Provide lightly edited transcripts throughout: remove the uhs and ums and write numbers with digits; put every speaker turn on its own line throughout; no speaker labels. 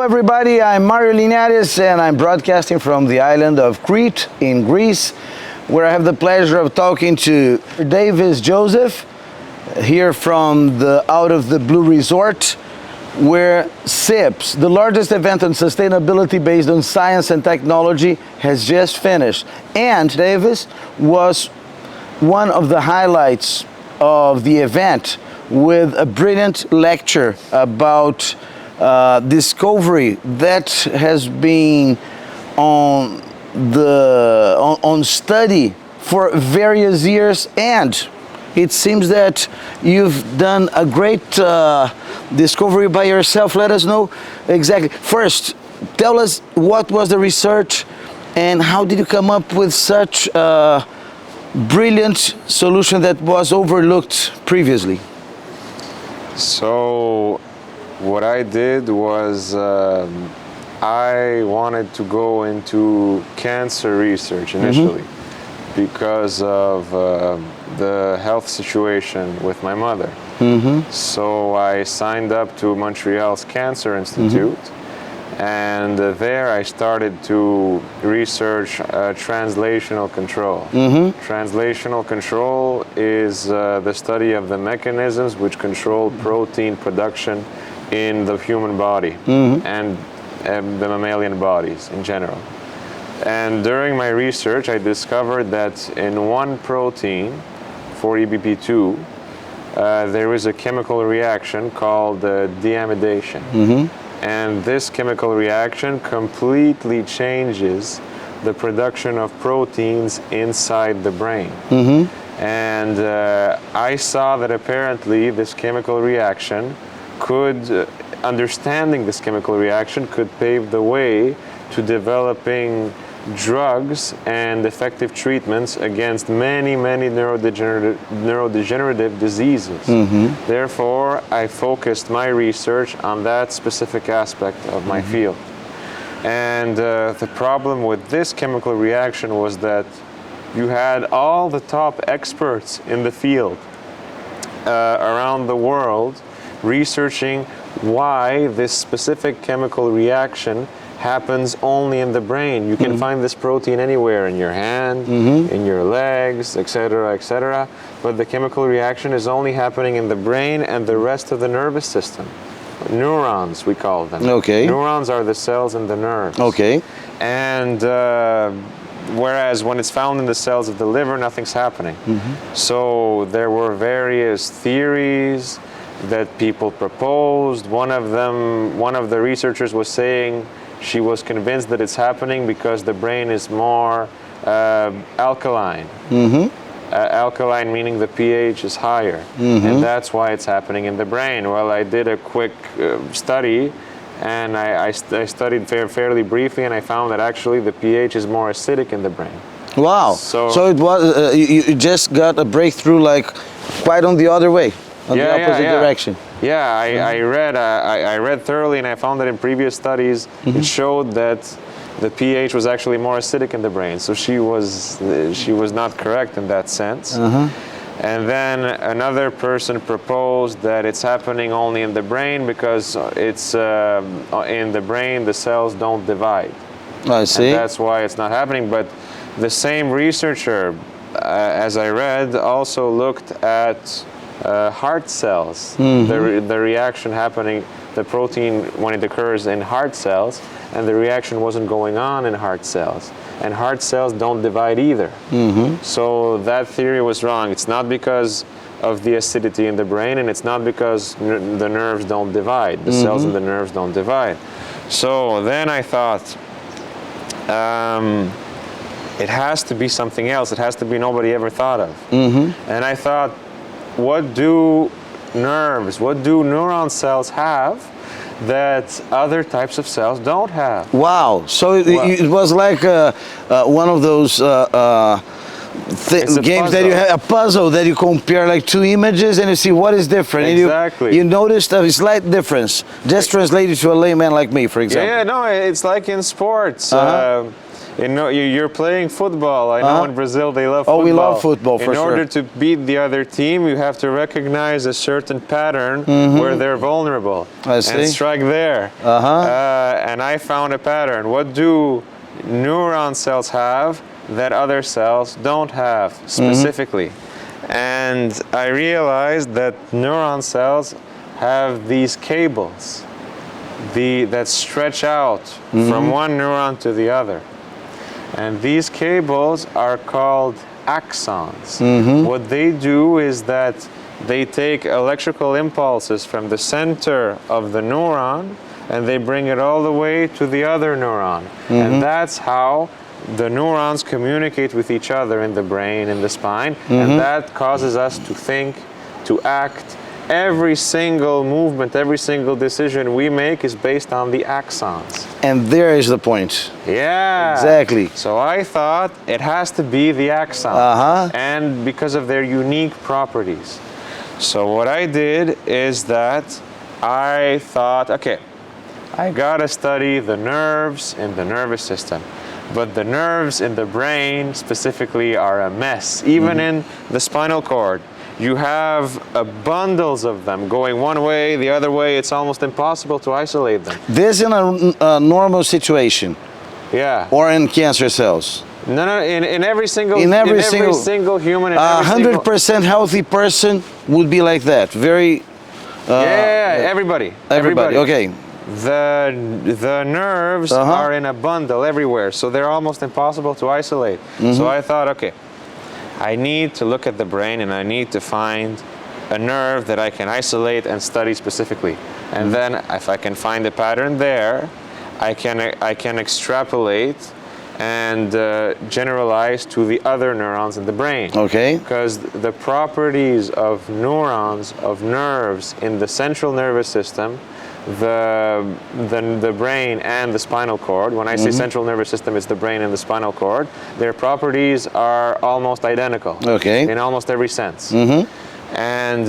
everybody, I'm Mario Linares and I'm broadcasting from the island of Crete in Greece, where I have the pleasure of talking to Davis Joseph here from the Out of the Blue Resort, where SIPS, the largest event on sustainability based on science and technology, has just finished. And Davis was one of the highlights of the event with a brilliant lecture about discovery that has been on study for various years, and it seems that you've done a great discovery by yourself. Let us know exactly. First, tell us what was the research and how did you come up with such a brilliant solution that was overlooked previously?
So what I did was I wanted to go into cancer research initially because of the health situation with my mother. So I signed up to Montreal's Cancer Institute, and there I started to research translational control. Translational control is the study of the mechanisms which control protein production in the human body and the mammalian bodies in general. And during my research, I discovered that in one protein, 4-EBP2, there is a chemical reaction called DEAMIDATION. And this chemical reaction completely changes the production of proteins inside the brain. And I saw that apparently this chemical reaction could, understanding this chemical reaction could pave the way to developing drugs and effective treatments against many neurodegenerative diseases. Therefore, I focused my research on that specific aspect of my field. And the problem with this chemical reaction was that you had all the top experts in the field around the world researching why this specific chemical reaction happens only in the brain. You can find this protein anywhere, in your hand, in your legs, etc., etc. But the chemical reaction is only happening in the brain and the rest of the nervous system. Neurons, we call them. Neurons are the cells in the nerves. And whereas when it's found in the cells of the liver, nothing's happening. So there were various theories that people proposed. One of the researchers was saying she was convinced that it's happening because the brain is more alkaline. Alkaline meaning the pH is higher, and that's why it's happening in the brain. Well, I did a quick study, and I studied fairly briefly, and I found that actually the pH is more acidic in the brain.
Wow! So it was you just got a breakthrough, like quite on the other way. On the opposite direction.
Yeah, I read thoroughly, and I found that in previous studies it showed that the pH was actually more acidic in the brain. So she was not correct in that sense. And then another person proposed that it's happening only in the brain because it's in the brain the cells don't divide.
I see.
And that's why it's not happening. But the same researcher, as I read, also looked at heart cells, the reaction happening, the protein when it occurs in heart cells, and the reaction wasn't going on in heart cells. And heart cells don't divide either. So that theory was wrong. It's not because of the acidity in the brain, and it's not because the nerves don't divide. The cells in the nerves don't divide. So then I thought, it has to be something else. It has to be nobody ever thought of. And I thought, what do neuron cells have that other types of cells don't have?
Wow! So it was like one of those games that you have, a puzzle that you compare like two images and you see what is different.
Exactly.
And you noticed a slight difference. Just translated to a layman like me, for example.
Yeah, no, it's like in sports. You know, you're playing football. I know in Brazil they love football.
Oh, we love football, for
In
sure.
order to beat the other team, you have to recognize a certain pattern where they're vulnerable
I see.
and strike there. And I found a pattern. What do neuron cells have that other cells don't have specifically? And I realized that neuron cells have these cables that stretch out from one neuron to the other. And these cables are called axons. What they do is that they take electrical impulses from the center of the neuron and they bring it all the way to the other neuron. And that's how the neurons communicate with each other in the brain, in the spine, and that causes us to think, to act. Every single movement, every single decision we make is based on the axons.
And there is the point.
Yeah.
Exactly.
So I thought it has to be the axons, and because of their unique properties. So what I did is that I thought, okay, I gotta study the nerves in the nervous system. But the nerves in the brain specifically are a mess. Even in the spinal cord, you have bundles of them going one way, the other way. It's almost impossible to isolate them.
This in a normal situation.
Yeah.
Or in cancer cells.
No, in every single
In every
single human.
100% healthy person would be like that. Very.
Everybody.
Everybody. Okay.
The nerves are in a bundle everywhere, so they're almost impossible to isolate. So I thought, okay, I need to look at the brain and I need to find a nerve that I can isolate and study specifically. And then if I can find a pattern there, I can extrapolate and generalize to the other neurons in the brain.
Okay.
Because the properties of neurons, of nerves in the central nervous system, the brain and the spinal cord. When I say central nervous system, it's the brain and the spinal cord. Their properties are almost identical.
Okay.
In almost every sense. And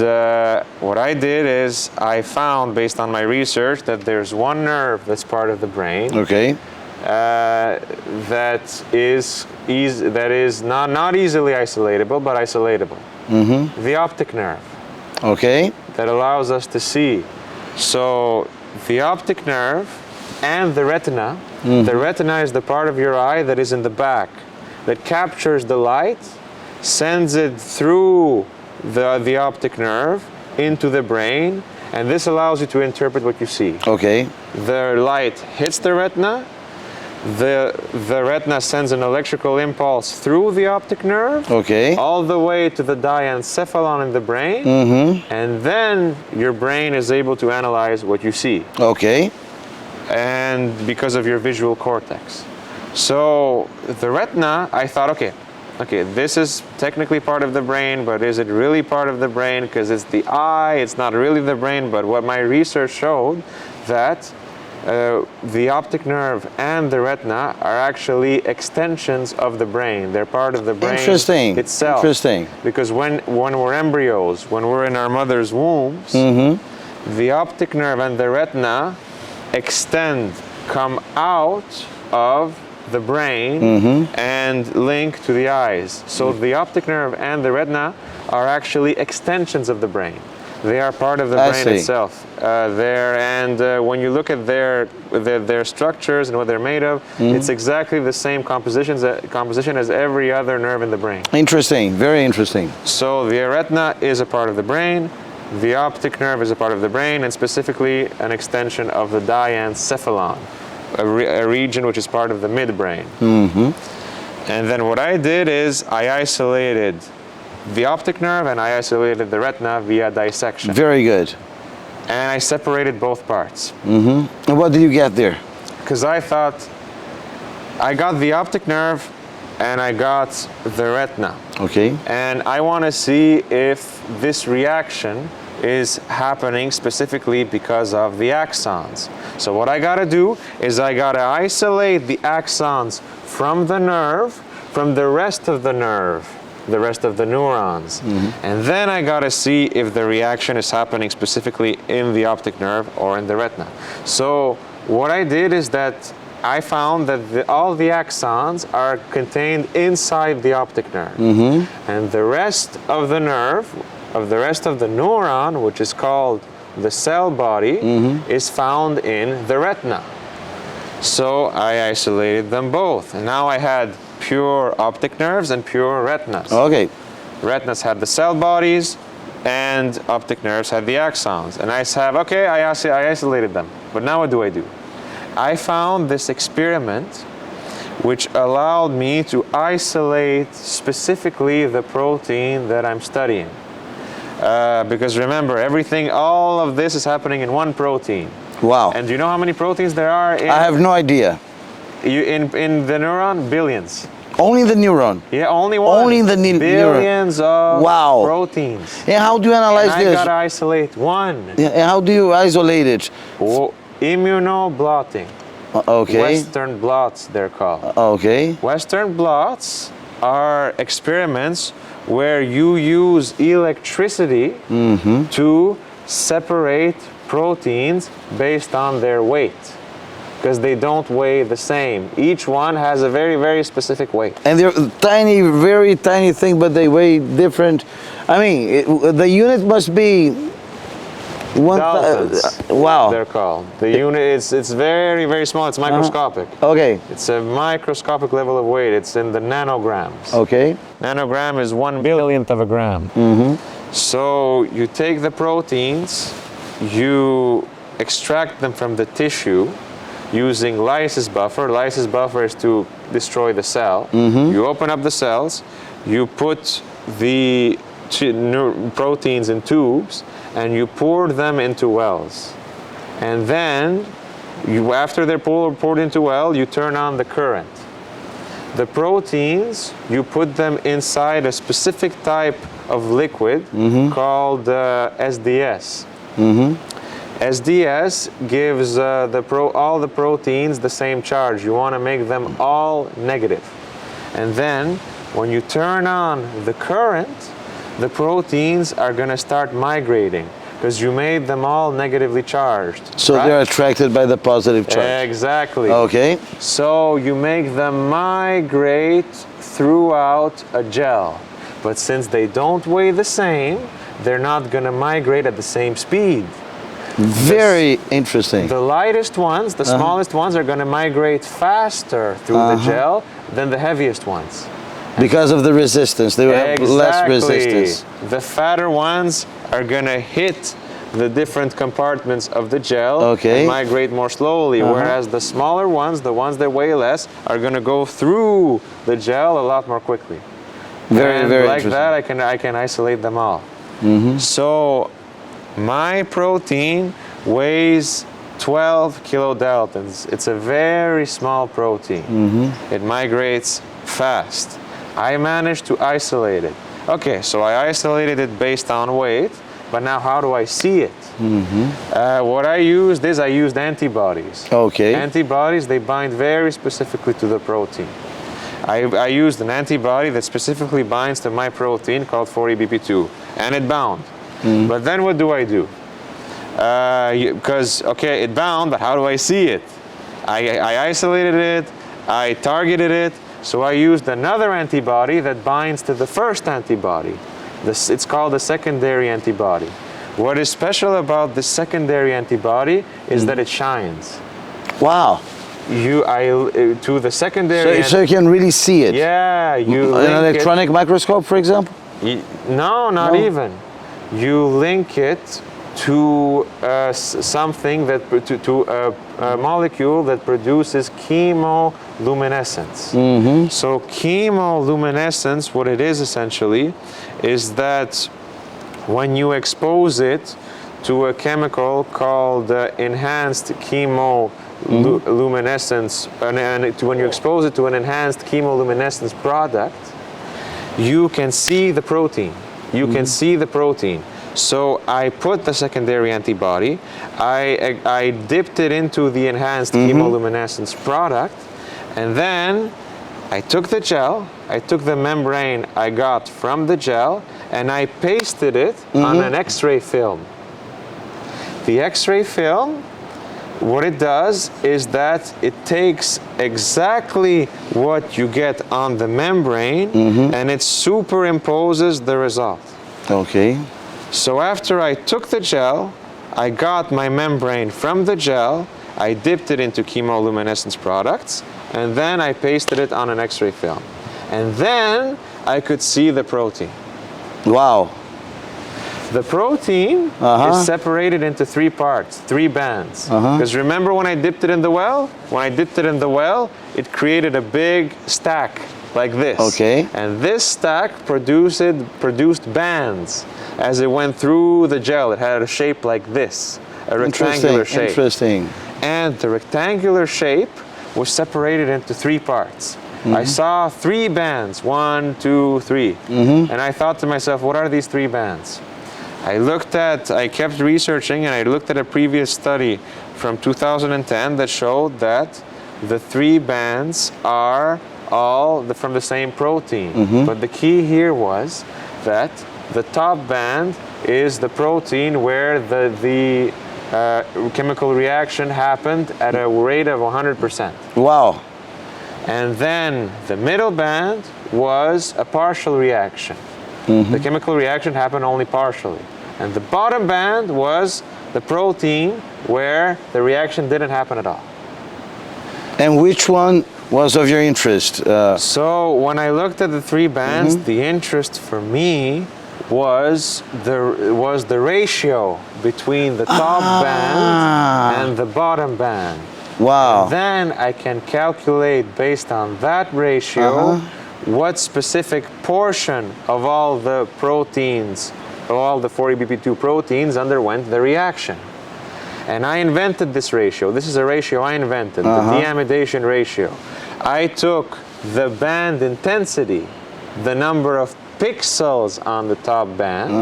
what I did is I found, based on my research, that there's one nerve that's part of the brain.
Okay.
That is not easily isolatable, but isolatable. The optic nerve.
Okay.
That allows us to see. So the optic nerve and the retina. The retina is the part of your eye that is in the back, that captures the light, sends it through the optic nerve into the brain, and this allows you to interpret what you see.
Okay.
The light hits the retina. The retina sends an electrical impulse through the optic nerve, all the way to the diencephalon in the brain, and then your brain is able to analyze what you see.
Okay.
And because of your visual cortex. So the retina, I thought, okay, this is technically part of the brain, but is it really part of the brain? Because it's the eye, it's not really the brain, but what my research showed that the optic nerve and the retina are actually extensions of the brain. They're part of the brain itself.
Interesting.
Because when we're embryos, when we're in our mother's wombs, the optic nerve and the retina come out of the brain and link to the eyes. So the optic nerve and the retina are actually extensions of the brain. They are part of the brain itself. When you look at their structures and what they're made of, it's exactly the same composition as every other nerve in the brain.
Interesting, very interesting.
So the retina is a part of the brain, the optic nerve is a part of the brain, and specifically an extension of the diencephalon, a region which is part of the midbrain. And then what I did is I isolated the optic nerve and I isolated the retina via dissection.
Very good.
And I separated both parts.
And what did you get there?
Because I thought I got the optic nerve and I got the retina.
Okay.
And I want to see if this reaction is happening specifically because of the axons. So what I got to do is I got to isolate the axons from the nerve, from the rest of the nerve, the rest of the neurons. And then I got to see if the reaction is happening specifically in the optic nerve or in the retina. So what I did is that I found that all the axons are contained inside the optic nerve. And the rest of the nerve, the rest of the neuron, which is called the cell body, is found in the retina. So I isolated them both. And now I had pure optic nerves and pure retinas.
Okay.
Retinas had the cell bodies, and optic nerves had the axons. And I said, okay, I isolated them. But now what do? I found this experiment which allowed me to isolate specifically the protein that I'm studying. Because remember, all of this is happening in one protein.
Wow.
And do you know how many proteins there are?
I have no idea.
In the neuron? Billions.
Only the neuron?
Yeah, only one.
Only the neuron.
Billions of
wow.
proteins.
And how do you analyze
and
this?
I gotta isolate one.
Yeah, and how do you isolate it?
Immunoblotting.
Okay.
Western blots, they're called.
Okay.
Western blots are experiments where you use electricity to separate proteins based on their weight, because they don't weigh the same. Each one has a very, very specific weight.
And they're tiny, very tiny thing, but they weigh different. I mean, the unit must be
Daltons,
wow.
They're called. The unit, it's very, very small. It's microscopic.
Okay.
It's a microscopic level of weight. It's in the nanograms.
Okay.
Nanogram is 1/1000th of a gram. So you take the proteins, you extract them from the tissue using lysis buffer. Lysis buffer is to destroy the cell. You open up the cells, you put the proteins in tubes, and you pour them into wells. And then, after they're poured into well, you turn on the current. The proteins, you put them inside a specific type of liquid called SDS. SDS gives all the proteins the same charge. You want to make them all negative. And then, when you turn on the current, the proteins are going to start migrating because you made them all negatively charged.
So
right?
they're attracted by the positive charge.
Exactly.
Okay.
So you make them migrate throughout a gel. But since they don't weigh the same, they're not going to migrate at the same speed.
Very interesting.
The lightest ones, the smallest ones, are going to migrate faster through the gel than the heaviest ones.
Because of the resistance, they will have less resistance.
The fatter ones are going to hit the different compartments of the gel and migrate more slowly, whereas the smaller ones, the ones that weigh less, are going to go through the gel a lot more quickly.
Very, very
like
interesting.
that, I can isolate them all. So my protein weighs 12 kilodaltons. It's a very small protein. It migrates fast. I managed to isolate it. Okay, so I isolated it based on weight, but now how do I see it? What I used antibodies.
Okay.
Antibodies, they bind very specifically to the protein. I used an antibody that specifically binds to my protein called 4-EBP2, and it bound. But then what do? Because, okay, it bound, but how do I see it? I isolated it, I targeted it, so I used another antibody that binds to the first antibody. It's called a secondary antibody. What is special about the secondary antibody is that it shines.
Wow.
To the secondary.
So you can really see it.
Yeah, you.
An electronic microscope, for example.
No, not even. You link it to something that a molecule that produces chemoluminescence. So chemoluminescence, what it is essentially, is that when you expose it to a chemical called enhanced chemoluminescence, when you expose it to an enhanced chemoluminescence product, you can see the protein. You can see the protein. So I put the secondary antibody, I dipped it into the enhanced chemoluminescence product, and then I took the gel, I took the membrane I got from the gel, and I pasted it on an X-ray film. The X-ray film what it does is that it takes exactly what you get on the membrane and it superimposes the result.
Okay.
So after I took the gel, I got my membrane from the gel, I dipped it into chemoluminescence products, and then I pasted it on an X-ray film. And then I could see the protein.
Wow.
The protein is separated into 3 parts, 3 bands. Because remember when I dipped it in the well? When I dipped it in the well, it created a big stack like this.
Okay.
And this stack produced bands as it went through the gel. It had a shape like this, a rectangular shape.
Interesting.
And the rectangular shape was separated into 3 parts. I saw 3 bands, 1, 2, 3. And I thought to myself, what are these 3 bands? I kept researching and I looked at a previous study from 2010 that showed that the 3 bands are all from the same protein. But the key here was that the top band is the protein where the chemical reaction happened at a rate of 100%.
Wow.
And then the middle band was a partial reaction. The chemical reaction happened only partially. And the bottom band was the protein where the reaction didn't happen at all.
And which one was of your interest?
So when I looked at the 3 bands, the interest for me was the ratio between the top band and the bottom band.
Wow.
And then I can calculate based on that ratio what specific portion of all the proteins, of all the 40BP2 proteins underwent the reaction. And I invented this ratio. This is a ratio I invented, the deamidation ratio. I took the band intensity, the number of pixels on the top band,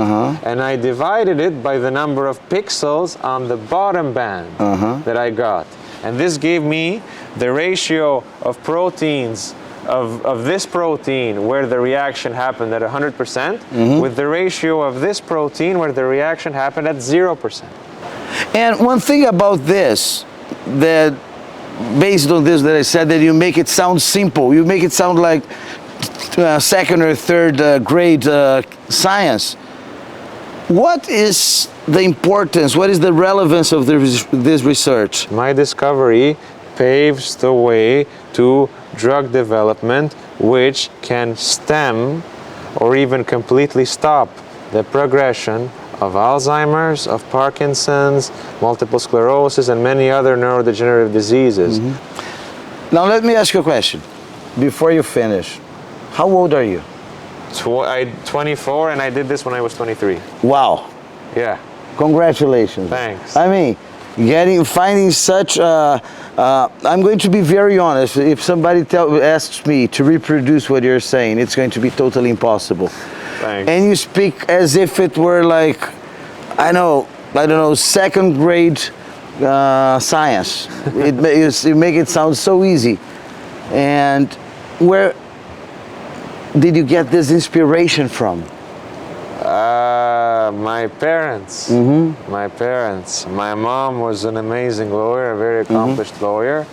and I divided it by the number of pixels on the bottom band that I got. And this gave me the ratio of proteins of this protein where the reaction happened at 100% with the ratio of this protein where the reaction happened at 0%.
And one thing about this, that based on this that I said, that you make it sound simple, you make it sound like second or third grade science. What is the importance, what is the relevance of this research?
My discovery paves the way to drug development which can stem or even completely stop the progression of Alzheimer's, of Parkinson's, multiple sclerosis, and many other neurodegenerative diseases.
Now let me ask you a question before you finish. How old are you?
I'm 24 and I did this when I was 23.
Wow.
Yeah.
Congratulations.
Thanks.
I mean, finding such, I'm going to be very honest, if somebody asks me to reproduce what you're saying, it's going to be totally impossible.
Thanks.
And you speak as if it were like, I don't know, second grade science. You make it sound so easy. And where did you get this inspiration from?
My parents. My parents. My mom was an amazing lawyer, a very accomplished lawyer.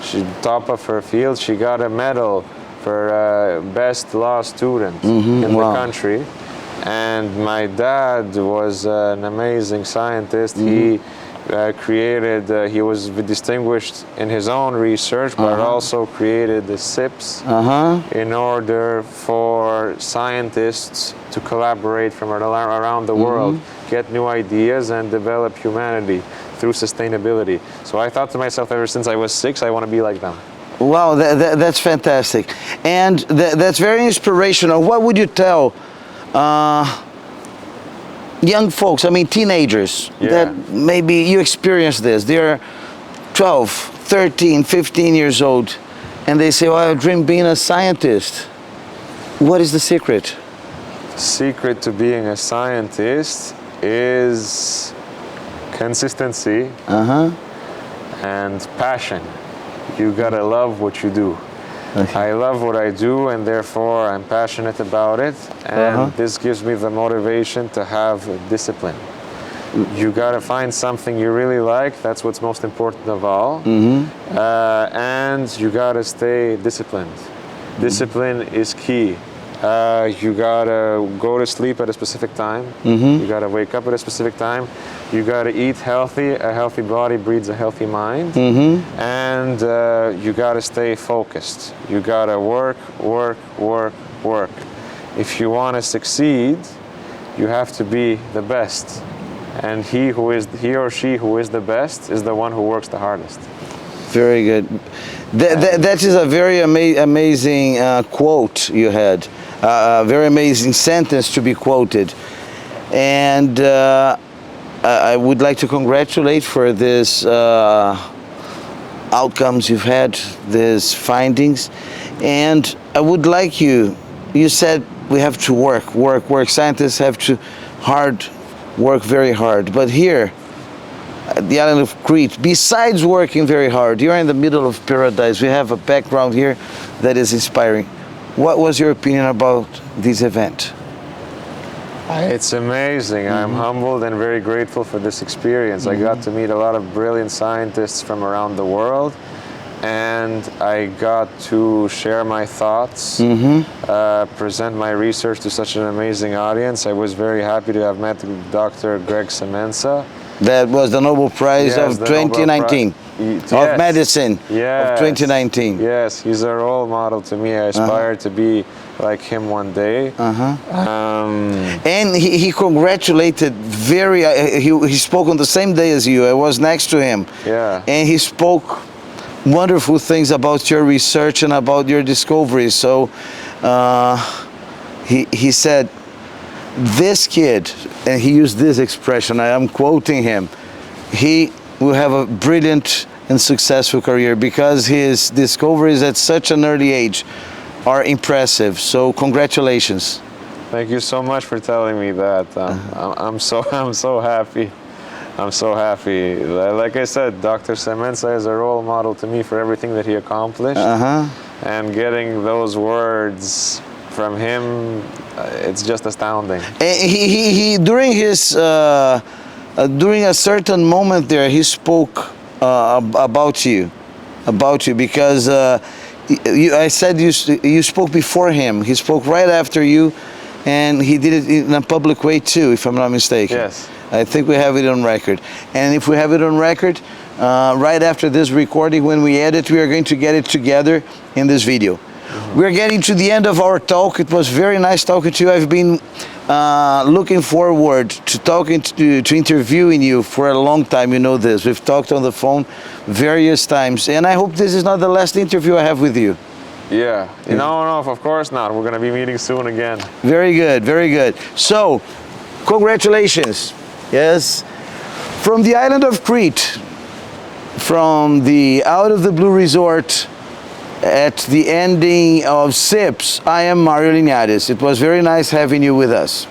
She top of her field. She got a medal for best law student in the country. And my dad was an amazing scientist. He he was distinguished in his own research, but also created the SIPs in order for scientists to collaborate from around the world, get new ideas and develop humanity through sustainability. So I thought to myself ever since I was 6, I want to be like them.
Wow, that's fantastic. And that's very inspirational. What would you tell young folks, I mean teenagers, that maybe you experience this, they're 12, 13, 15 years old, and they say, well, I dream being a scientist. What is the secret?
The secret to being a scientist is consistency and passion. You gotta love what you do. I love what I do, and therefore I'm passionate about it, and this gives me the motivation to have discipline. You got to find something you really like. That's what's most important of all. And you got to stay disciplined. Discipline is key. You gotta go to sleep at a specific time. You gotta wake up at a specific time. You gotta eat healthy. A healthy body breeds a healthy mind. And you gotta stay focused. You gotta work, work, work, work. If you want to succeed, you have to be the best. And he or she who is the best is the one who works the hardest.
Very good. That is a very amazing quote you had. A very amazing sentence to be quoted. And I would like to congratulate for this outcomes you've had, these findings. And I would like you said we have to work. Scientists have to work very hard. But here, at the island of Crete, besides working very hard, you're in the middle of paradise. We have a background here that is inspiring. What was your opinion about this event?
It's amazing. I'm humbled and very grateful for this experience. I got to meet a lot of brilliant scientists from around the world, and I got to share my thoughts, present my research to such an amazing audience. I was very happy to have met Dr. Greg Semenza.
That was the Nobel Prize of 2019, of Medicine of 2019.
Yes, he's a role model to me. I aspire to be like him one day.
And he congratulated he spoke on the same day as you. I was next to him.
Yeah.
And he spoke wonderful things about your research and about your discoveries. So he said, this kid, and he used this expression, I am quoting him, he will have a brilliant and successful career because his discoveries at such an early age are impressive. So congratulations.
Thank you so much for telling me that. I'm so happy. I'm so happy. Like I said, Dr. Semenza is a role model to me for everything that he accomplished. And getting those words from him, it's just astounding.
He during his during a certain moment there, he spoke about you because I said you spoke before him. He spoke right after you, and he did it in a public way too, if I'm not mistaken.
Yes.
I think we have it on record. And if we have it on record, right after this recording, when we edit, we are going to get it together in this video. We're getting to the end of our talk. It was very nice talking to you. I've been looking forward to interviewing you for a long time. You know this. We've talked on the phone various times, and I hope this is not the last interview I have with you.
Yeah. No, of course not. We're going to be meeting soon again.
Very good, very good. So, congratulations. Yes. From the island of Crete, from the Out of the Blue Resort, at the ending of SIPS, I am Mario Linhares. It was very nice having you with us.